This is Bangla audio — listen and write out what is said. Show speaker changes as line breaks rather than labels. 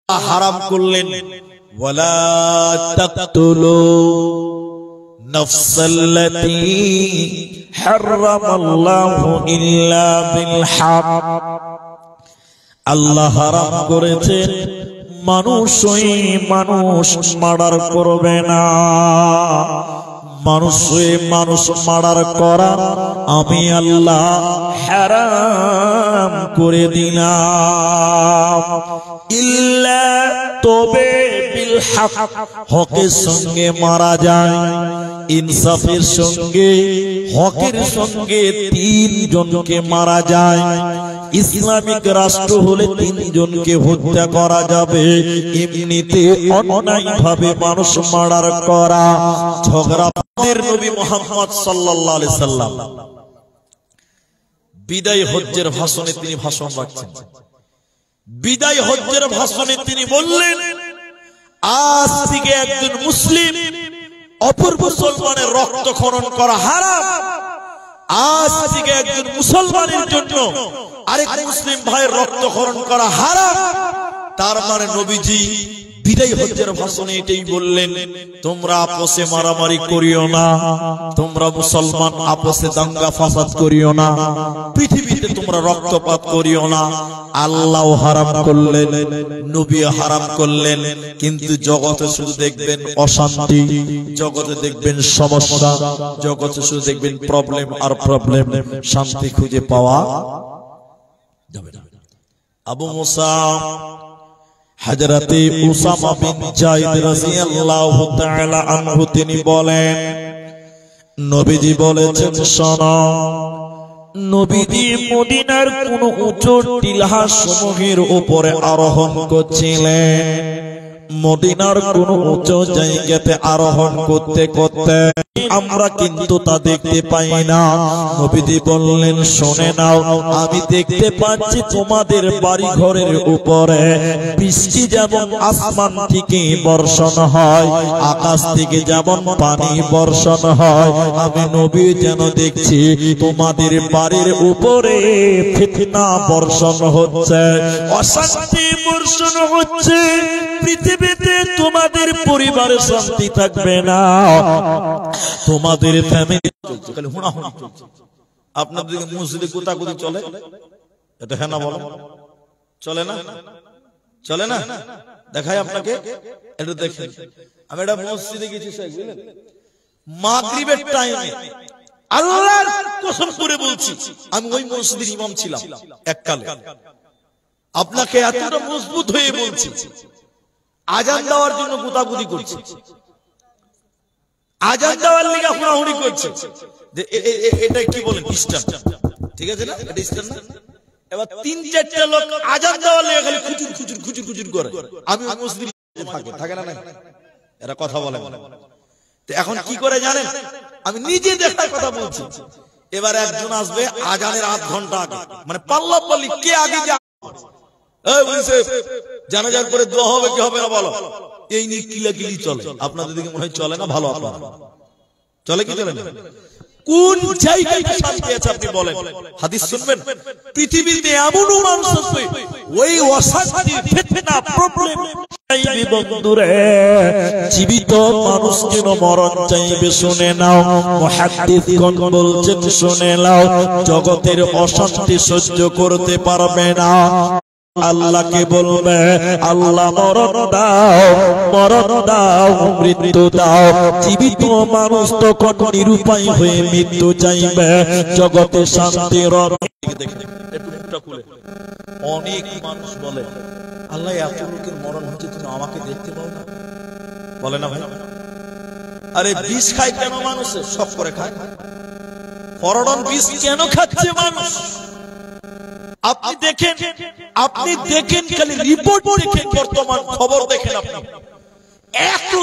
হারাম করলেন, ওয়ালা তাকতুলু নাফসাল্লাতী হারামাল্লাহু ইল্লা বিল হক। আল্লাহ হারাম করেছেন মানুষই মানুষ মার্ডার করবে না। মানুষই মানুষ মার্ডার করা আমি আল্লাহ হারাম করে দিলাম। ইল্লা তবে বিল হক, হকের সঙ্গে মারা যায়, ইনসাফের সঙ্গে হকের সঙ্গে তিনজনকে মারা যায়। ইসলামিক রাষ্ট্র হলে তিনজনকে হত্যা করা যাবে, এমনিতে অন্যায় ভাবে মানুষ মার্ডার করা ঝগড়া। নবী মুহাম্মদ সাল্লাল্লাহু আলাইহি সাল্লাম বিদায় হজ্জের ভাষণে তিনি ভাষণ রাখছেন। বিদায় হজ্জের ভাষণে তিনি বললেন, আজ থেকে একজন মুসলিম অপর মুসলমানের রক্তক্ষরণ করা হারাম। আজ থেকে একজন মুসলমানের জন্য আরেক মুসলিম ভাইয়ের রক্তক্ষরণ করা হারাম। তার মানে নবীজি বিদায় হজ্জের ভাষণে এটাই বললেন, তোমরা আপসে মারামারি করিও না, তোমরা মুসলমান আপসে দাঙ্গা ফাসাদ করিও না, পৃথিবীতে তোমরা রক্তপাত করিও না। আল্লাহ হারাম করলেন, নবী হারাম করলেন, কিন্তু জগতে শুধু দেখবেন অশান্তি, জগতে দেখবেন সমস্যা, জগতে শুধু দেখবেন প্রবলেম আর প্রবলেম, শান্তি খুঁজে পাওয়া যাবে না। আবু মুসা হযরতে উসামা বিন যায়েদ রাদিয়াল্লাহু তাআলা আনহু তিনি বলেন, নবীজি বলেছেন, শোনো, নবীজি মদিনার কোন উঁচু টিলা সমূহের উপরে আরোহণ করছিলেন। মদিনার কোন উঁচু জায়গাতে আরোহণ করতে করতে আমরা কিন্তু তা দেখতে পাই না। নবীজি বললেন, শুনে নাও, আমি দেখতে পাচ্ছি তোমাদের বাড়ি ঘরের উপরে বৃষ্টি যেমন আসমান থেকে বর্ষণ হয়, আকাশ থেকে যেমন পানি বর্ষণ হয়, আমি নবী যেন দেখছি তোমাদের বাড়ির উপরে ফিতনা বর্ষণ হচ্ছে, অশান্তি বর্ষণ হচ্ছে। পৃথিবীতে তোমাদের পরিবারে শান্তি থাকবে না, তোমাদের ফ্যামিলি চলছে খালি হুনাহুনি চলছে। আপনাদের মসজিদে কোতাকুতি চলে, এটা হ্যাঁ না বলো, চলে না? চলে না? দেখাই আপনাকে, এটা দেখেন। আমি এটা মসজিদে গেছি, বুঝলেন, মাগরিবের টাইমে আল্লাহর কসম করে বলছি, আমি ওই মসজিদের ইমাম ছিলাম এককালে। আপনাকে এতটা মজবুত হয়ে বলছি, আজান দেওয়ার জন্য গুতাগুতি করছে, আজান দেওয়ার লেগে হুড়াহুড়ি করছে যে এটা কি বলেন ইস্টার্ন, ঠিক আছে না? এটা ইস্টার্ন না? এবার তিন চারটা লোক আজান দেওয়ার লেগে খালি খুচুর খুচুর খুচুর খুচুর করে। আমি মসজিদে থাকে না, এরা কথা বলে। তো এখন কি করে জানেন? আমি নিজে দেখার কথা বলছি। এবার একজন আসবে আজানের আধ ঘন্টা আগে, মানে পাল্লা পাল্লি কে আগে জানাজার পরে দোয়া হবে কি হবে না বলো, এই নিয়ে কিলাকিলি চলে। আপনাদের দিকে মনে হয় চলে না? ভালো, আপনার চলে কি চলে না? কোন জায়গায় শান্তি আছে আপনি বলেন? হাদিস শুনবেন, পৃথিবীতে এমন মানুষ আছে ওই অশান্তি ফিতনা প্রবলেম চাইবে বন্ধুরে, জীবিত মানুষ যেন মরণ চাইবে। শুনে নাও, মুহাদ্দিসগণ বলছেন, শুনে নাও, জগতের অশান্তি সহ্য করতে পারবে না। আল্লাহকে বলবে, আল্লাহ মরণ দাও, মরণ দাও, মৃত্যু দাও। জীবিত মানুষ তখন নিরুপায় হয়ে মৃত্যু চাইবে, জগতে শান্তির। অনেক মানুষ বলে, আল্লাহ এত লোকের মরণ হচ্ছে, তুমি আমাকে দেখতে পাও না? বলে না ভাই? আরে বিষ খায় কেন মানুষ? সব করে খায়। করোনার বিষ কেন খাচ্ছে মানুষ? আপনি দেখেন, আপনি দেখেন, খালি রিপোর্ট দেখেন, বর্তমান খবর দেখেন আপনি, এত